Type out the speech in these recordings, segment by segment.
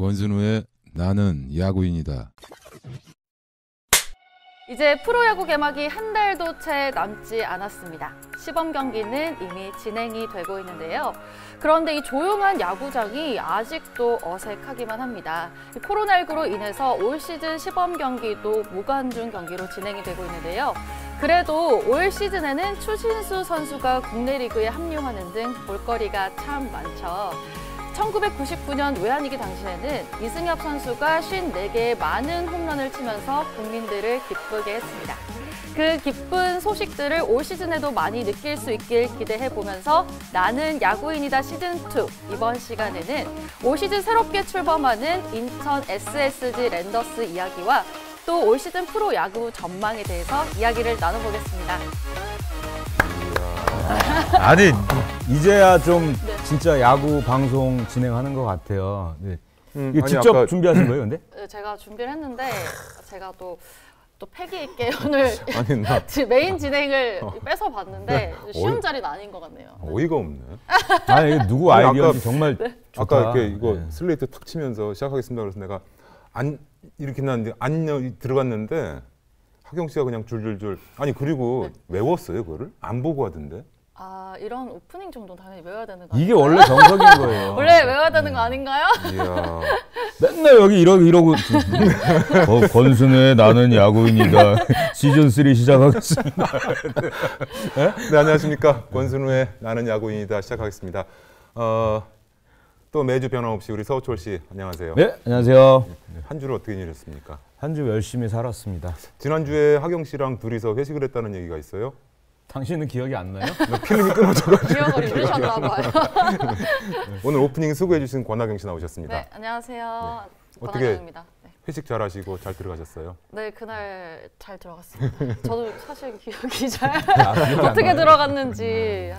권순우의 나는 야구인이다. 이제 프로야구 개막이 한 달도 채 남지 않았습니다. 시범 경기는 이미 진행이 되고 있는데요. 그런데 이 조용한 야구장이 아직도 어색하기만 합니다. 코로나19로 인해서 올 시즌 시범 경기도 무관중 경기로 진행이 되고 있는데요. 그래도 올 시즌에는 추신수 선수가 국내 리그에 합류하는 등 볼거리가 참 많죠. 1999년 외환위기 당시에는 이승엽 선수가 54개의 많은 홈런을 치면서 국민들을 기쁘게 했습니다. 그 기쁜 소식들을 올 시즌에도 많이 느낄 수 있길 기대해보면서 나는 야구인이다 시즌2 이번 시간에는 올 시즌 새롭게 출범하는 인천 SSG 랜더스 이야기와 또 올 시즌 프로야구 전망에 대해서 이야기를 나눠보겠습니다. 아니 이제야 좀 진짜 야구 방송 진행하는 것 같아요. 네. 이거 직접 아까... 준비하신 거예요, 근데? 네, 제가 준비를 했는데 제가 또 패기 있게 오늘 아니, 메인 진행을 뺏어 봤는데 쉬운 자리는 아닌 것 같네요. 어이가 없네. 아니 이게 누구 아이디어인지 정말 좋다. 아까 이렇게 이거 슬레이트 탁 치면서 시작하겠습니다. 그래서 내가 이렇게 났는데 안 들어갔는데 하경 씨가 그냥 줄줄줄 아니 그리고 외웠어요 그거를? 안 보고 하던데. 아 이런 오프닝 정도는 당연히 외워야 되는 거 아닌가요? 이게 원래 정석인 거예요. 원래 외워야 되는 거 아닌가요? 이야. 맨날 여기 이러고 권순우의 나는 야구인이다 시즌3 시작하겠습니다. 네, 안녕하십니까. 권순우의 나는 야구인이다 시작하겠습니다. 또 매주 변함없이 우리 서우철 씨 안녕하세요. 네, 안녕하세요. 한 주를 어떻게 지냈습니까? 한 주 열심히 살았습니다. 지난주에 하경 씨랑 둘이서 회식을 했다는 얘기가 있어요? 당신은 기억이 안 나요? 필름이 끊어져가지고 기억을 잃으셨나 봐요. 오늘 오프닝 수고해 주신 권하경 씨 나오셨습니다. 네, 안녕하세요. 네. 권하경입니다. 네. 회식 잘 하시고 잘 들어가셨어요? 네, 그날 잘 들어갔습니다. 저도 사실 기억이 잘 어떻게 들어갔는지.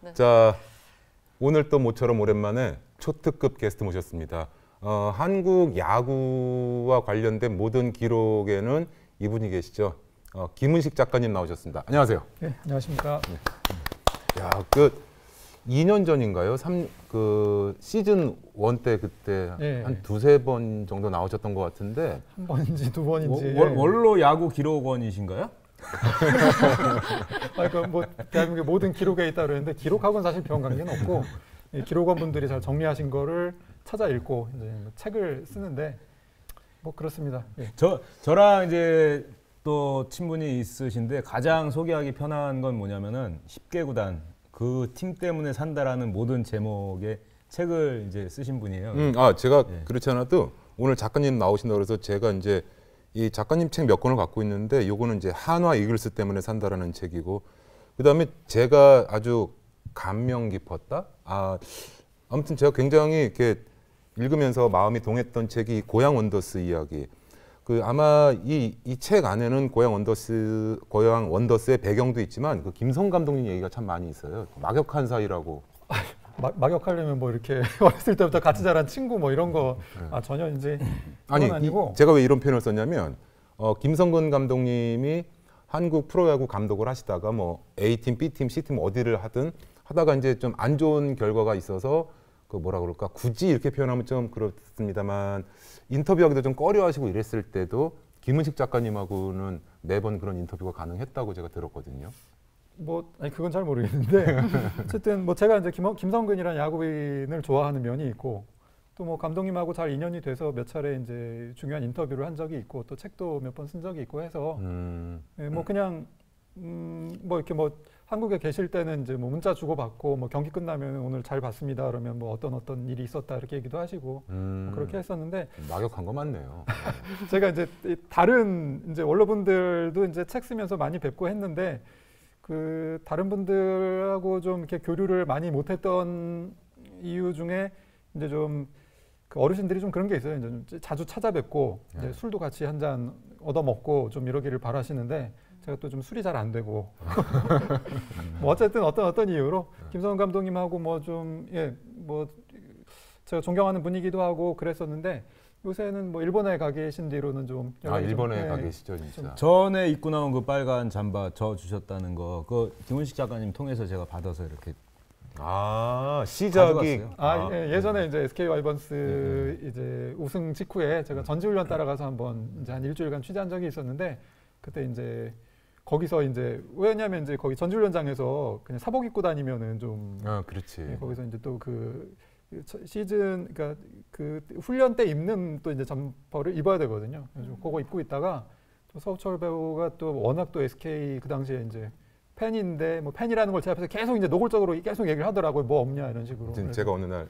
네. 자, 오늘 또 모처럼 오랜만에 초특급 게스트 모셨습니다. 한국 야구와 관련된 모든 기록에는 이분이 계시죠. 김은식 작가님 나오셨습니다. 안녕하세요. 네, 안녕하십니까. 네. 야, 2년 전인가요? 시즌 1 때 그때 네. 한 두세 번 정도 나오셨던 것 같은데 한 번인지 두 번인지. 원로 야구 기록원이신가요? 그러니까 뭐 대한민국의 모든 기록에 있다 그러는데 기록하고는 사실 별 관계는 없고 기록원 분들이 잘 정리하신 거를 찾아 읽고 이제 책을 쓰는데 뭐 그렇습니다. 예. 저랑 이제 또 친분이 있으신데 가장 소개하기 편한 건 뭐냐면은 10개 구단 그 팀 때문에 산다라는 모든 제목의 책을 이제 쓰신 분이에요. 제가 그렇지 않아도 오늘 작가님 나오신다고 그래서 제가 이제 이 작가님 책 몇 권을 갖고 있는데 요거는 이제 한화 이글스 때문에 산다라는 책이고 그다음에 제가 아주 감명 깊었다. 아무튼 제가 굉장히 이렇게 읽으면서 마음이 동했던 책이 고양 원더스 이야기. 아마 이 책 안에는 고양 원더스의 배경도 있지만 김성 감독님 얘기가 참 많이 있어요. 막역한 사이라고. 막역하려면 뭐 이렇게 어렸을 때부터 같이 자란 친구 뭐 이런 거 전혀 이제 아니고. 제가 왜 이런 표현을 썼냐면 김성근 감독님이 한국 프로야구 감독을 하시다가 뭐 A팀, B팀, C팀 어디를 하다가 이제 좀 안 좋은 결과가 있어서 뭐라 그럴까 굳이 이렇게 표현하면 좀 그렇습니다만 인터뷰하기도 좀 꺼려하시고 이랬을 때도 김은식 작가님하고는 매번 그런 인터뷰가 가능했다고 제가 들었거든요. 그건 잘 모르겠는데 어쨌든 뭐 제가 이제 김성근이라는 야구인을 좋아하는 면이 있고 또 뭐 감독님하고 잘 인연이 돼서 몇 차례 이제 중요한 인터뷰를 한 적이 있고 또 책도 몇 번 쓴 적이 있고 해서 뭐 그냥 뭐 이렇게 뭐 한국에 계실 때는 이제 뭐 문자 주고받고 뭐 경기 끝나면 오늘 잘 봤습니다 그러면 뭐 어떤 일이 있었다 이렇게 얘기도 하시고 뭐 그렇게 했었는데 막역한 거 맞네요. 제가 이제 다른 이제 원로분들도 이제 책 쓰면서 많이 뵙고 했는데 다른 분들하고 좀 이렇게 교류를 많이 못했던 이유 중에 이제 좀 어르신들이 좀 그런 게 있어요. 이제 좀 자주 찾아뵙고 이제 술도 같이 한 잔 얻어 먹고 좀 이러기를 바라시는데. 제가 또 좀 술이 잘 안 되고 뭐 어쨌든 어떤 이유로 김성근 감독님하고 뭐 제가 존경하는 분이기도 하고 그랬었는데 요새는 뭐 일본에 가 계신 뒤로는 좀 일본에 가 계시죠 진짜. 전에 입고 나온 그 빨간 잠바 저 주셨다는 거 김은식 작가님 통해서 제가 받아서 이렇게 시작이 예전에 이제 SK 와이번스 이제 우승 직후에 제가 전지훈련 따라가서 한번 이제 한 일주일간 취재한 적이 있었는데 그때 이제 거기서 이제 왜냐면 이제 거기 전지훈련장에서 그냥 사복 입고 다니면은 좀 그렇지. 거기서 이제 또 그 시즌 그러니까 그 훈련 때 입는 또 이제 점퍼를 입어야 되거든요. 그래서 그거 입고 있다가 또 서우철 배우가 또 워낙 또 SK 그 당시에 이제 팬인데 뭐 팬이라는 걸 제 앞에서 계속 이제 노골적으로 계속 얘기를 하더라고요. 뭐 없냐 이런 식으로. 제가 어느 날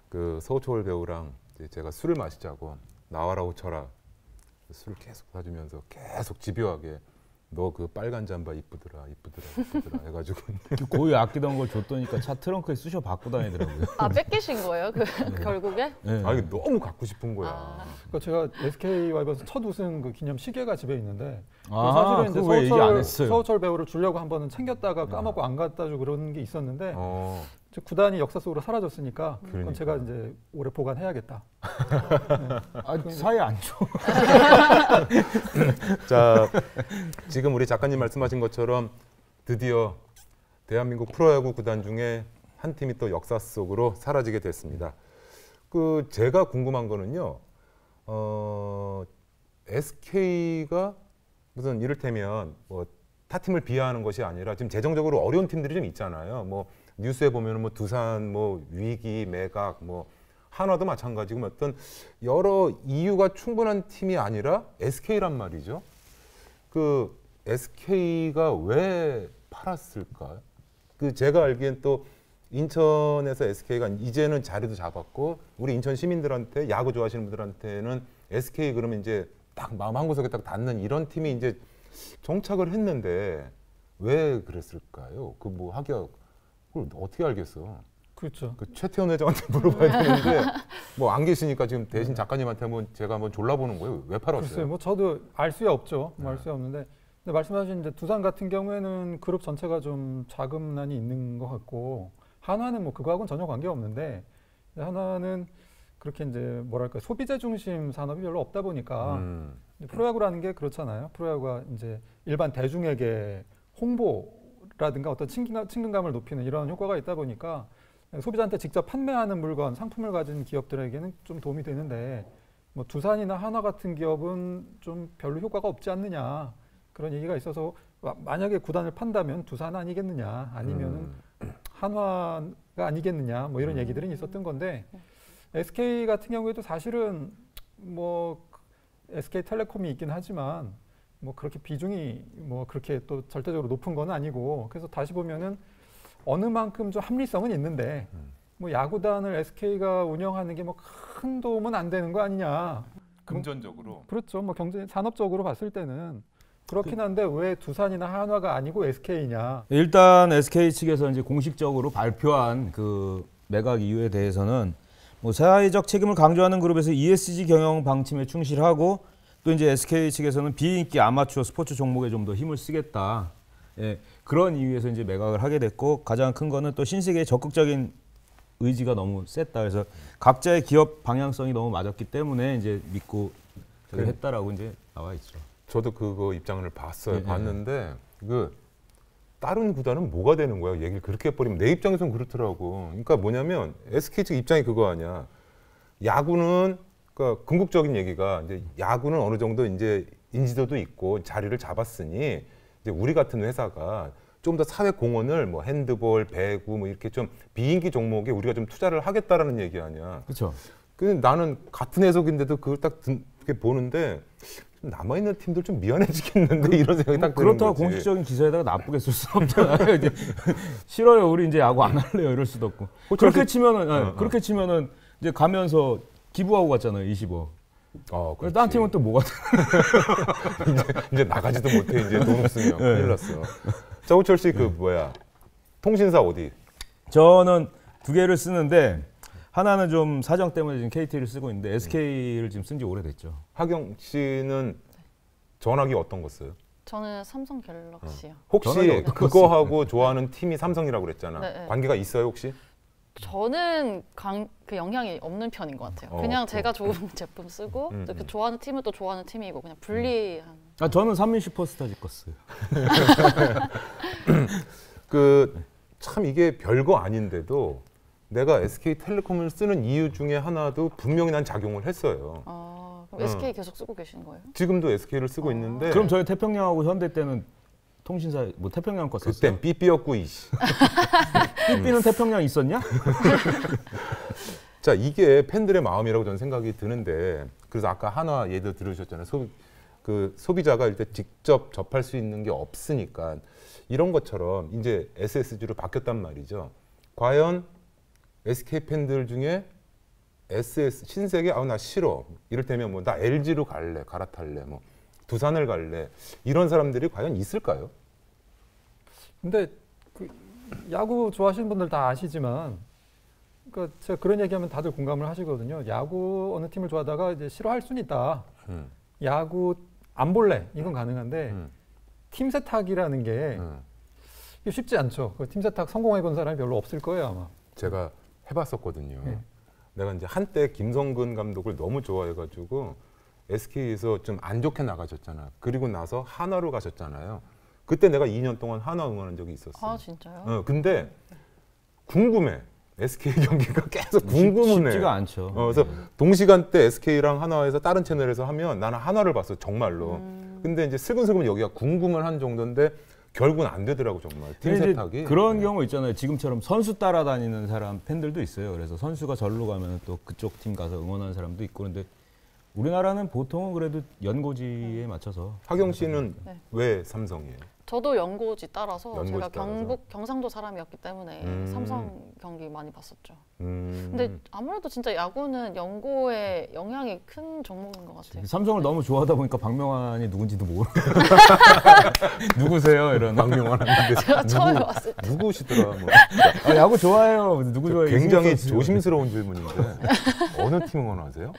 그 서우철 배우랑 이제 제가 술을 마시자고 나와라고 쳐라 술 계속 사주면서 계속 집요하게 너 그 빨간 잠바 이쁘더라 해가지고 고이 아끼던 걸 줬더니까 차 트렁크에 쑤셔 받고 다니더라고요. 아, 뺏기신 거예요? 결국에? 네. 아니 너무 갖고 싶은 거야. 그러니까 제가 SK 와이번스 첫 우승 그 기념 시계가 집에 있는데 아, 사실은 왜 얘기 안 이제 했어요? 서우철 배우를 주려고 한 번은 챙겼다가 까먹고 안 갖다 주고 그런 게 있었는데 이제 구단이 역사 속으로 사라졌으니까 그건 제가 이제 오래 보관해야겠다. 사이 안 좋아. 자, 지금 우리 작가님 말씀하신 것처럼 드디어 대한민국 프로야구 구단 중에 한 팀이 또 역사 속으로 사라지게 됐습니다. 그 제가 궁금한 거는요, SK가 무슨 이를테면 뭐 타 팀을 비하하는 것이 아니라 지금 재정적으로 어려운 팀들이 좀 있잖아요. 뭐 뉴스에 보면은 뭐 두산 뭐 위기 매각 뭐 한화도 마찬가지고 어떤 여러 이유가 충분한 팀이 아니라 SK란 말이죠. 그 SK가 왜 팔았을까요? 그 제가 알기엔 또 인천에서 SK가 이제는 자리도 잡았고 우리 인천 시민들한테 야구 좋아하시는 분들한테는 SK 그러면 이제 딱 마음 한 구석에 딱 닿는 이런 팀이 이제 정착을 했는데 왜 그랬을까요? 그 뭐 하기가 그걸 어떻게 알겠어? 그렇죠. 그 최태원 회장한테 물어봐야 되는데 뭐 안 계시니까 지금 대신 작가님한테 한번 제가 한번 졸라보는 거예요. 왜 팔았어요? 글쎄요, 뭐 저도 알 수야 없죠. 알 수야 없는데 근데 말씀하신 이제 두산 같은 경우에는 그룹 전체가 좀 자금난이 있는 것 같고 한화는 뭐 그거하고는 전혀 관계가 없는데 한화는 그렇게 이제 뭐랄까 소비재 중심 산업이 별로 없다 보니까 프로야구라는 게 그렇잖아요. 프로야구가 이제 일반 대중에게 홍보라든가 어떤 친근감을 높이는 이런 효과가 있다 보니까 소비자한테 직접 판매하는 물건, 상품을 가진 기업들에게는 좀 도움이 되는데 뭐 두산이나 한화 같은 기업은 좀 별로 효과가 없지 않느냐 그런 얘기가 있어서 만약에 구단을 판다면 두산 아니겠느냐 아니면은 한화가 아니겠느냐 뭐 이런 얘기들은 있었던 건데 SK 같은 경우에도 사실은 뭐 SK텔레콤이 있긴 하지만 뭐 그렇게 비중이 뭐 그렇게 또 절대적으로 높은 건 아니고 그래서 다시 보면은 어느 만큼 좀 합리성은 있는데 뭐 야구단을 SK가 운영하는 게 뭐 큰 도움은 안 되는 거 아니냐. 금전적으로. 그렇죠. 뭐 경제 산업적으로 봤을 때는 그렇긴 한데 왜 두산이나 한화가 아니고 SK냐. 일단 SK 측에서 이제 공식적으로 발표한 그 매각 이유에 대해서는 뭐 사회적 책임을 강조하는 그룹에서 ESG 경영 방침에 충실하고 또 이제 SK 측에서는 비인기 아마추어 스포츠 종목에 좀 더 힘을 쓰겠다. 예, 그런 이유에서 이제 매각을 하게 됐고 가장 큰 거는 또 신세계의 적극적인 의지가 너무 셌다. 그래서 각자의 기업 방향성이 너무 맞았기 때문에 이제 믿고 했다라고 이제 나와 있죠. 저도 그거 입장을 봤어요. 봤는데 그 다른 구단은 뭐가 되는 거야? 얘기를 그렇게 해버리면 내 입장에서는 그렇더라고. 그러니까 뭐냐면 SK 측 입장이 그거 아니야. 야구는 그러니까 궁극적인 얘기가 이제 야구는 어느 정도 이제 인지도도 있고 자리를 잡았으니 이제 우리 같은 회사가 좀 더 사회 공헌을 뭐 핸드볼, 배구 뭐 이렇게 좀 비인기 종목에 우리가 좀 투자를 하겠다라는 얘기 아니야. 그렇죠. 근데 나는 같은 해석인데도 그걸 딱 이렇게 보는데 남아 있는 팀들 좀 미안해지겠는데 이런 생각이 딱 드는 거지. 그렇다고 공식적인 기사에다가 나쁘게 쓸 수 없잖아요. 이제 싫어요, 우리 이제 야구 안 할래요 이럴 수도 없고. 그렇게 치면은 그렇게 치면은 이제 가면서 기부하고 갔잖아요, 20억. 그래서 딴 팀은 또 뭐가 이제 나가지도 못해 이제 돈 없으면 큰일 났어. 자, 호철 씨 그 뭐야 통신사 어디? 저는 두 개를 쓰는데 하나는 좀 사정 때문에 지금 KT를 쓰고 있는데 SK를 지금 쓴 지 오래됐죠. 하경 씨는 전화기 어떤 거 써요? 저는 삼성 갤럭시요. 혹시 그거하고 좋아하는 팀이 삼성이라고 그랬잖아. 네. 관계가 있어요 혹시? 저는 그 영향이 없는 편인 것 같아요. 그냥 제가 좋은 제품 쓰고 또 그 좋아하는 팀은 또 좋아하는 팀이고 그냥 분리한. 저는 삼민 슈퍼스타즈 거 써요. 그 참 이게 별거 아닌데도 내가 SK텔레콤을 쓰는 이유 중에 하나도 분명히 난 작용을 했어요. 그럼 SK 계속 쓰고 계신 거예요? 지금도 SK를 쓰고 있는데 그럼 저희 태평양하고 현대 때는 통신사 뭐 태평양 거 썼어요? 그땐 삐삐였고 이씨. 삐삐는 태평양 있었냐? 자, 이게 팬들의 마음이라고 저는 생각이 드는데 그래서 아까 한화 예도 들으셨잖아요. 소비자가 일단 직접 접할 수 있는 게 없으니까 이런 것처럼 이제 SSG로 바뀌었단 말이죠. 과연 SK 팬들 중에 신세계 나 싫어. 이를테면 뭐 나 LG로 갈래, 갈아탈래, 뭐 두산을 갈래 이런 사람들이 과연 있을까요? 근데 그 야구 좋아하시는 분들 다 아시지만, 그러니까 제가 그런 얘기하면 다들 공감을 하시거든요. 야구 어느 팀을 좋아하다가 이제 싫어할 수는 있다. 야구 안 볼래 이건 가능한데 팀 세탁이라는 게 이게 쉽지 않죠. 그 팀 세탁 성공해본 사람이 별로 없을 거예요 아마. 제가 해봤었거든요. 네. 내가 이제 한때 김성근 감독을 너무 좋아해가지고 SK에서 좀 안 좋게 나가셨잖아. 그리고 나서 한화로 가셨잖아요. 그때 내가 2년 동안 한화 응원한 적이 있었어요. 진짜요? 근데 궁금해. SK 경기가 계속 궁금해. 쉽지가 않죠. 그래서 동시간대 SK랑 한화에서 다른 채널에서 하면 나는 한화를 봤어 정말로. 근데 이제 슬금슬금 여기가 궁금을 한 정도인데 결국은 안 되더라고 정말 팀 세탁이. 그런 경우 있잖아요. 지금처럼 선수 따라다니는 사람 팬들도 있어요. 그래서 선수가 절로 가면 또 그쪽 팀 가서 응원하는 사람도 있고. 그런데 우리나라는 보통은 그래도 연고지에 맞춰서. 하경 씨는 네. 왜 삼성이에요? 저도 연고지 따라서 연고지 제가 따라서? 경상도 사람이었기 때문에 삼성 경기 많이 봤었죠. 근데 근데 아무래도 진짜 야구는 연고에 영향이 큰 종목인 것 같아요. 삼성을 너무 좋아하다 보니까 박명환이 누군지도 모르고 누구세요? 이런. 박명환 하는데 제가 처음에 봤을 때 누구시더라? 뭐. 야구 좋아해요. 누구 좋아해요? 굉장히 이승엽 선수. 조심스러운 질문인데 어느 팀 응원하세요?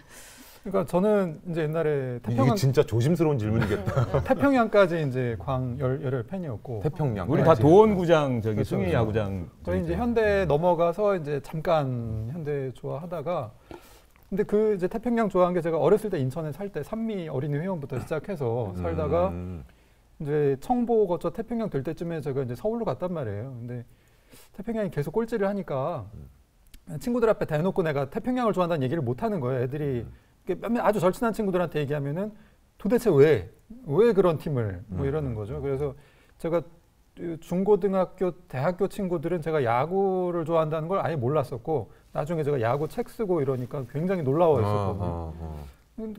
그러니까 저는 이제 옛날에 이게 진짜 조심스러운 질문이겠다. 태평양까지 이제 열혈 팬이었고, 태평양. 우리 다 도원구장 저기 그렇죠. 숭이 야구장. 저희 이제 현대 넘어가서 이제 잠깐 현대 좋아하다가, 근데 그 이제 태평양 좋아한 게 제가 어렸을 때 인천에 살 때 산미 어린이 회원부터 시작해서 살다가 이제 청보 거쳐 태평양 될 때쯤에 제가 이제 서울로 갔단 말이에요. 근데 태평양이 계속 꼴찌를 하니까 친구들 앞에 대놓고 내가 태평양을 좋아한다는 얘기를 못 하는 거예요. 애들이 몇몇 아주 절친한 친구들한테 얘기하면은 도대체 왜 그런 팀을 뭐 이러는 거죠. 그래서 제가 중고등학교, 대학교 친구들은 제가 야구를 좋아한다는 걸 아예 몰랐었고, 나중에 제가 야구 책 쓰고 이러니까 굉장히 놀라워했었거든요.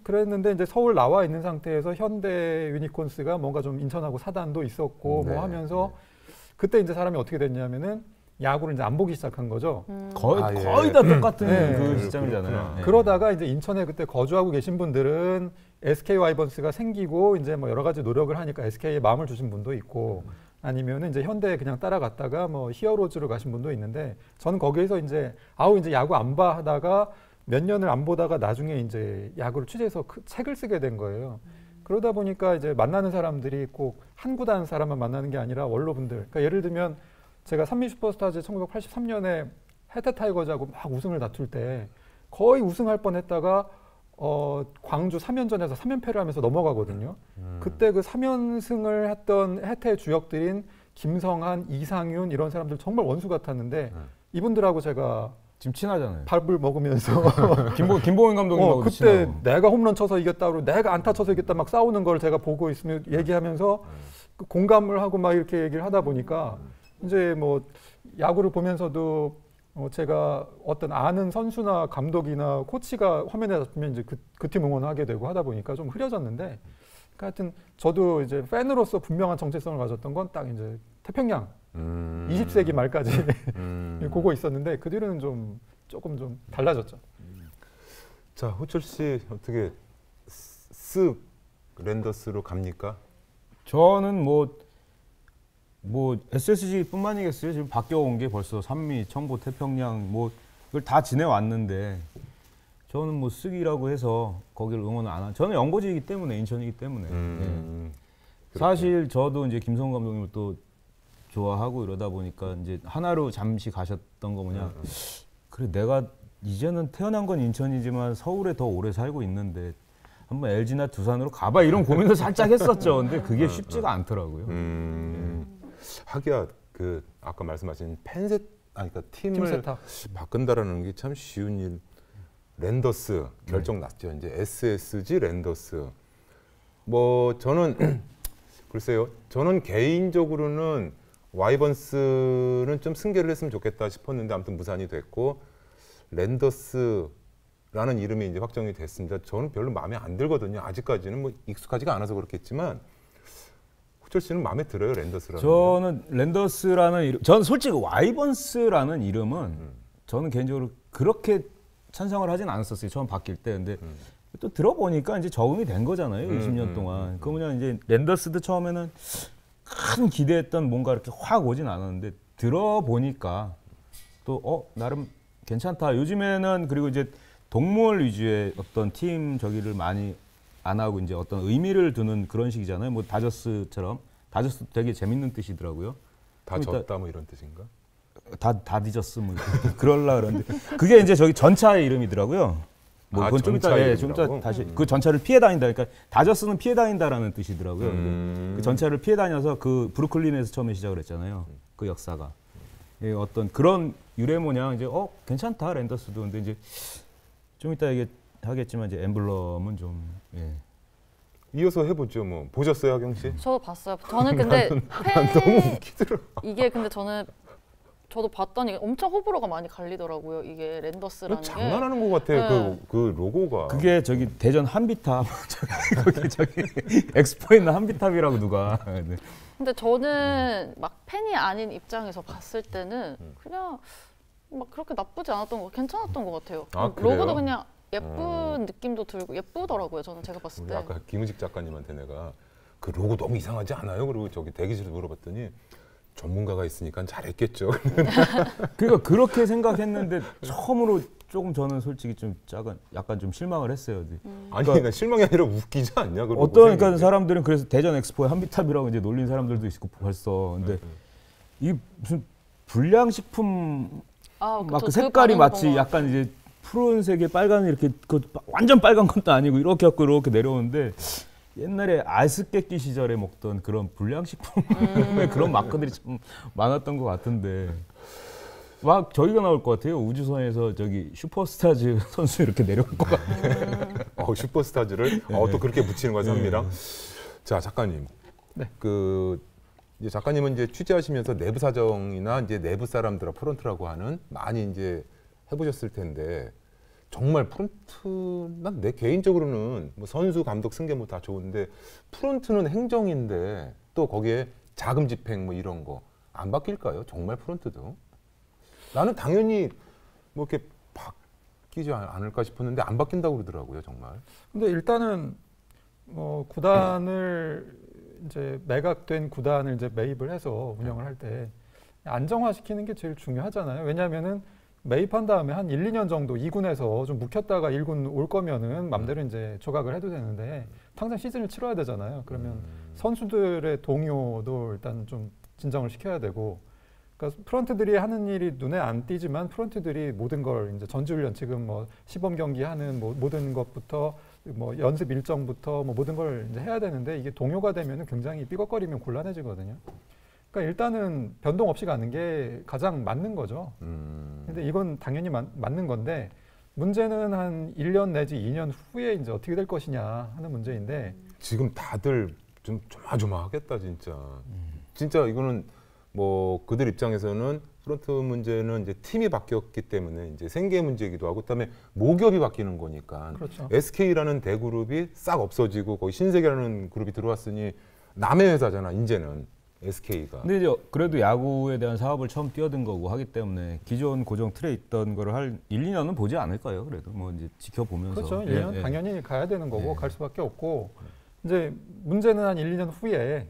그랬는데 이제 서울 나와 있는 상태에서 현대 유니콘스가 뭔가 좀 인천하고 사단도 있었고 뭐 하면서 그때 이제 사람이 어떻게 됐냐면은 야구를 이제 안 보기 시작한 거죠. 거의 예. 다 똑같은 네. 그 시점이잖아요. 네. 그러다가 이제 인천에 그때 거주하고 계신 분들은 SK 와이번스가 생기고 이제 뭐 여러 가지 노력을 하니까 SK에 마음을 주신 분도 있고, 아니면은 이제 현대에 그냥 따라갔다가 뭐 히어로즈로 가신 분도 있는데, 저는 거기에서 이제 이제 야구 안 봐 하다가 몇 년을 안 보다가 나중에 이제 야구를 취재해서 책을 쓰게 된 거예요. 그러다 보니까 이제 만나는 사람들이 꼭 한 구단 사람만 만나는 게 아니라 원로분들. 그러니까 예를 들면 제가 산미 슈퍼스타즈 1983년에 해태 타이거즈하고 막 우승을 다툴 때 거의 우승할 뻔했다가 광주 3연전에서 3연패를 하면서 넘어가거든요. 그때 그 3연승을 했던 해태의 주역들인 김성한, 이상윤 이런 사람들 정말 원수 같았는데 이분들하고 제가 지금 친하잖아요. 밥을 먹으면서 김봉현 감독님하고 그때 친하고. 내가 홈런 쳐서 이겼다고 내가 안타 쳐서 이겼다 막 싸우는 걸 제가 보고 있으면 얘기하면서 그 공감을 하고 막 이렇게 얘기를 하다 보니까 이제 뭐 야구를 보면서도 제가 어떤 아는 선수나 감독이나 코치가 화면에 잡히면 이제 그 팀 응원하게 되고 하다 보니까 좀 흐려졌는데, 그러니까 하여튼 저도 이제 팬으로서 분명한 정체성을 가졌던 건 딱 이제 태평양 20세기 말까지 그거 있었는데 그 뒤로는 조금 좀 달라졌죠. 자, 호철 씨 어떻게 쓱 랜더스로 갑니까? 저는 뭐 SSG뿐만이겠어요. 지금 바뀌어온 게 벌써 산미, 청보, 태평양 뭐 그걸 다 지내왔는데, 저는 뭐 쓱이라고 해서 거기를 응원을 안 저는 연고지이기 때문에, 인천이기 때문에. 네. 사실 저도 이제 김성훈 감독님을 또 좋아하고 이러다 보니까 이제 하나로 잠시 가셨던 거 뭐냐. 그래, 내가 이제는 태어난 건 인천이지만 서울에 더 오래 살고 있는데 한번 LG나 두산으로 가봐, 이런 고민도 살짝 했었죠. 근데 그게 쉽지가 않더라고요. 하기야 그 아까 말씀하신 팬 그러니까 팀 팀을 세탁. 바꾼다라는 게 참 쉬운 일. 랜더스 결정 났죠. 이제 SSG 랜더스. 뭐 저는 글쎄요. 저는 개인적으로는 와이번스는 좀 승계를 했으면 좋겠다 싶었는데 아무튼 무산이 됐고 랜더스라는 이름이 이제 확정이 됐습니다. 저는 별로 마음에 안 들거든요. 아직까지는 뭐 익숙하지가 않아서 그렇겠지만 후철 씨는 마음에 들어요, 랜더스라는. 저는 랜더스라는 이름, 저는 솔직히 와이번스라는 이름은 저는 개인적으로 그렇게 찬성을 하진 않았었어요. 처음 바뀔 때. 근데 또 들어보니까 이제 적응이 된 거잖아요. 20년 동안. 그러면 이제 랜더스도 처음에는 큰 기대했던 뭔가 이렇게 확 오진 않았는데 들어보니까 또 나름 괜찮다. 요즘에는 그리고 이제 동물 위주의 어떤 팀 저기를 많이 안 하고 이제 어떤 의미를 두는 그런 식이잖아요. 뭐 다저스처럼. 다저스도 되게 재밌는 뜻이더라고요. 다 졌다 뭐 이런 뜻인가? 다 뒤졌어 뭐 그럴라 그러는데 그게 이제 저기 전차의 이름이더라고요. 뭐 그건 좀 이따 좀 이따 다시 그 전차를 피해 다닌다. 그러니까 다저스는 피해 다닌다라는 뜻이더라고요. 그 전차를 피해 다녀서 그 브루클린에서 처음에 시작을 했잖아요. 그 역사가. 예, 어떤 그런 유래 모양 이제 괜찮다 랜더스도. 근데 이제 좀 이따 하겠지만 이제 엠블럼은 좀 예. 이어서 해보죠. 뭐 보셨어요, 하경 씨? 저도 봤어요. 저는 근데 너무 웃기더라. 이게 근데 저도 봤더니 엄청 호불호가 많이 갈리더라고요. 이게 랜더스라는 게. 장난하는 것 같아. 네. 그 로고가. 그게 저기 대전 한비탑 저기 엑스포에 있는 한비탑이라고 누가. 네. 근데 저는 막 팬이 아닌 입장에서 봤을 때는 그냥 막 그렇게 나쁘지 않았던 거, 괜찮았던 것 같아요. 아, 그래요? 로고도 그냥 예쁜 느낌도 들고 예쁘더라고요. 저는 제가 봤을 때. 아까 김은식 작가님한테 내가 그 로고 너무 이상하지 않아요? 그리고 저기 대기실에서 물어봤더니 전문가가 있으니까 잘했겠죠. 그러니까 그렇게 생각했는데 처음으로 조금 저는 솔직히 좀 약간 좀 실망을 했어요. 아니 그러니까 실망이 아니라 웃기지 않냐? 그러니까 사람들은 그래서 대전 엑스포에 한비탑이라고 이제 놀린 사람들도 있고 벌써. 근데 이 무슨 불량식품 막 그 색깔이 마치 약간 이제 푸른색에 빨간 이렇게 그 완전 빨간 것도 아니고 이렇게 갖고 이렇게 내려오는데 옛날에 아이스깨끼 시절에 먹던 그런 불량식품의 그런 마크들이 좀 많았던 것 같은데 막 저기가 나올 것 같아요. 우주선에서 저기 슈퍼스타즈 선수 이렇게 내려올 것 같아요. 슈퍼스타즈를 또 그렇게 붙이는 거야, 선미랑. 자, 작가님. 네. 이제 작가님은 이제 취재하시면서 내부 사정이나 이제 내부 사람들과 프런트라고 하는 많이 이제 해보셨을 텐데 정말 프런트, 난 내 개인적으로는 뭐 선수, 감독, 승계 뭐 다 좋은데 프런트는 행정인데 또 거기에 자금 집행 뭐 이런 거 안 바뀔까요? 정말 프런트도? 나는 당연히 뭐 이렇게 바뀌지 않을까 싶었는데 안 바뀐다고 그러더라고요, 정말. 근데 일단은 구단을 이제 매각된 구단을 이제 매입을 해서 운영을 할 때 안정화시키는 게 제일 중요하잖아요. 왜냐하면은 매입한 다음에 한 1, 2년 정도 2군에서 좀 묵혔다가 1군 올 거면은 맘대로 이제 조각을 해도 되는데 당장 시즌을 치러야 되잖아요. 그러면 선수들의 동요도 일단 좀 진정을 시켜야 되고, 그러니까 프런트들이 하는 일이 눈에 안 띄지만 프런트들이 모든 걸 이제 전지훈련 지금 뭐 시범 경기 하는 뭐 모든 것부터 뭐 연습 일정부터 뭐 모든 걸 이제 해야 되는데 이게 동요가 되면은 굉장히 삐걱거리면 곤란해지거든요. 그러니까 일단은 변동 없이 가는 게 가장 맞는 거죠. 근데 이건 당연히 맞는 건데 문제는 한 1년 내지 2년 후에 이제 어떻게 될 것이냐 하는 문제인데 지금 다들 좀 조마조마하겠다 진짜. 진짜 이거는 뭐 그들 입장에서는 프런트 문제는 이제 팀이 바뀌었기 때문에 이제 생계 문제이기도 하고 그다음에 모기업이 바뀌는 거니까. 그렇죠. SK라는 대그룹이 싹 없어지고 거기 신세계라는 그룹이 들어왔으니 남의 회사잖아 이제는. SK가. 근데 이제 그래도 야구에 대한 사업을 처음 뛰어든 거고 하기 때문에 기존 고정 틀에 있던 거를 할 1, 2년은 보지 않을까요? 그래도 뭐 이제 지켜보면서. 그렇죠. 1년 당연히 가야 되는 거고 갈 수밖에 없고 이제 문제는 한 1, 2년 후에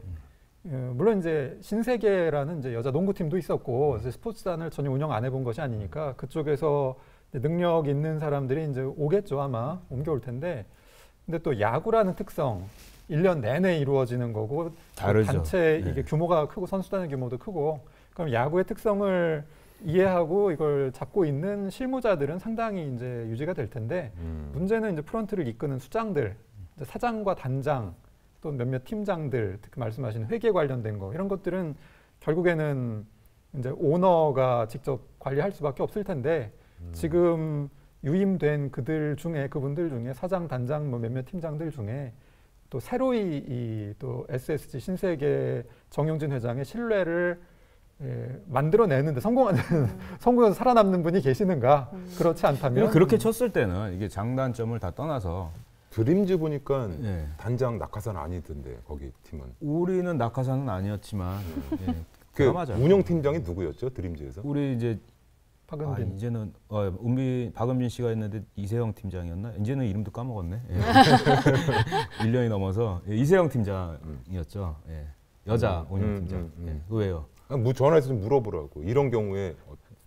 물론 이제 신세계라는 이제 여자 농구팀도 있었고 이제 스포츠단을 전혀 운영 안 해본 것이 아니니까 그쪽에서 능력 있는 사람들이 이제 오겠죠. 아마 옮겨올 텐데 근데 또 야구라는 특성 1년 내내 이루어지는 거고 다르죠. 단체 이게 규모가 크고 선수단의 규모도 크고 그럼 야구의 특성을 이해하고 이걸 잡고 있는 실무자들은 상당히 이제 유지가 될 텐데 문제는 이제 프런트를 이끄는 수장들, 이제 사장과 단장 또 몇몇 팀장들, 특히 말씀하신 회계 관련된 거 이런 것들은 결국에는 이제 오너가 직접 관리할 수밖에 없을 텐데 지금 유임된 그분들 중에 사장, 단장, 뭐 몇몇 팀장들 중에 또 새로이 또 SSG 신세계 정용진 회장의 신뢰를 만들어내는데 성공해서 살아남는 분이 계시는가? 그렇지 않다면 그렇게 쳤을 때는 이게 장단점을 다 떠나서 드림즈 보니까 예. 단장 낙하산 아니던데 거기 팀은. 우리는 낙하산은 아니었지만 예, 그 맞아. 운영 팀장이 누구였죠? 드림즈에서? 우리 이제 박은빈. 이제는 박은빈 씨가 있는데 이세영 팀장이었나? 이제는 이름도 까먹었네. 예. 1년이 넘어서 이세영 팀장이었죠. 예. 여자 운영 팀장. 예. 의외요. 전화해서 좀 물어보라고. 이런 경우에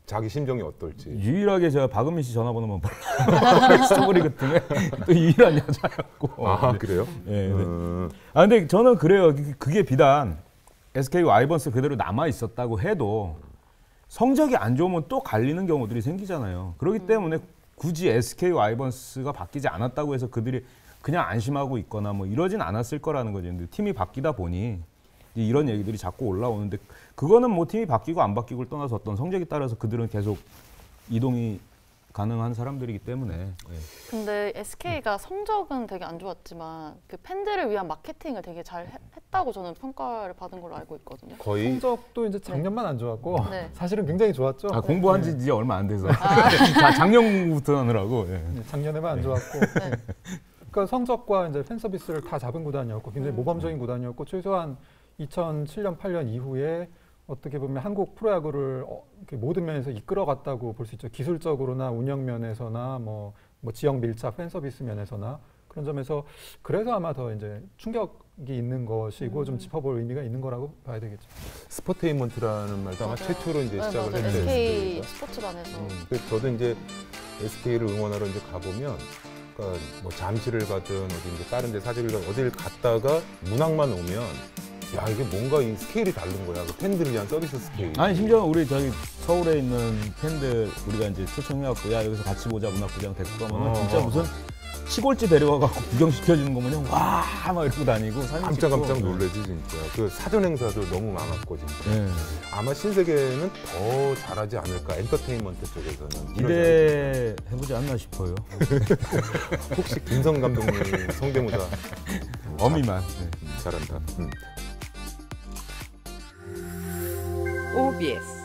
자기 심정이 어떨지. 유일하게 제가 박은빈 씨 전화번호만 몰라. 스토리 같은 또 유일한 여자였고. 아 그래요? 예. 근데 저는 그래요. 그게 비단 SK 와이번스 그대로 남아 있었다고 해도 성적이 안 좋으면 또 갈리는 경우들이 생기잖아요. 그렇기 때문에 굳이 SK 와이번스가 바뀌지 않았다고 해서 그들이 그냥 안심하고 있거나 뭐 이러진 않았을 거라는 거죠. 근데 팀이 바뀌다 보니 이런 얘기들이 자꾸 올라오는데 그거는 뭐 팀이 바뀌고 안 바뀌고를 떠나서 어떤 성적에 따라서 그들은 계속 이동이 가능한 사람들이기 때문에. 예. 근데 SK가 성적은 되게 안 좋았지만 그 팬들을 위한 마케팅을 되게 잘 했다고 저는 평가를 받은 걸로 알고 있거든요. 거의 성적도 이제 작년만 안 좋았고 네. 사실은 굉장히 좋았죠. 공부한 지 이제 얼마 안 돼서 작년부터 하느라고. 예. 작년에만 안 좋았고. 네. 그러니까 성적과 이제 팬 서비스를 다 잡은 구단이었고 굉장히 모범적인 구단이었고 최소한 2007년 8년 이후에 어떻게 보면 한국 프로야구를 모든 면에서 이끌어갔다고 볼 수 있죠. 기술적으로나 운영 면에서나 뭐 지역 밀착, 팬 서비스 면에서나 그런 점에서 그래서 아마 더 이제 충격이 있는 것이고 좀 짚어볼 의미가 있는 거라고 봐야 되겠죠. 스포테인먼트라는 말도 아마 맞아요. 최초로 이제 네, 시작을 맞아요. 했죠. SK 스포츠단에서. 그래서 저도 이제 SK를 응원하러 이제 가보면, 그러니까 뭐 잠실을 가든 어디 이제 다른 데 사직을 가든 어디를 갔다가 문학만 오면 야 이게 뭔가 이 스케일이 다른 거야. 그 팬들을 위한 서비스 스케일. 아니 심지어 우리 저기 서울에 있는 팬들 우리가 이제 초청해갖고 야 여기서 같이 보자 문학구장 데리고 가면 진짜 무슨 시골집 데려와갖고 구경시켜주는 거 마냥 와 막 이러고 다니고 사진 찍고. 깜짝 놀라지 진짜. 그 사전 행사도 너무 많았고 진짜. 네. 아마 신세계는 더 잘하지 않을까. 엔터테인먼트 쪽에서는. 기대해보지 않나 싶어요. 혹시 김성 감독님 성대모사 어미만. 네. 잘한다. OBS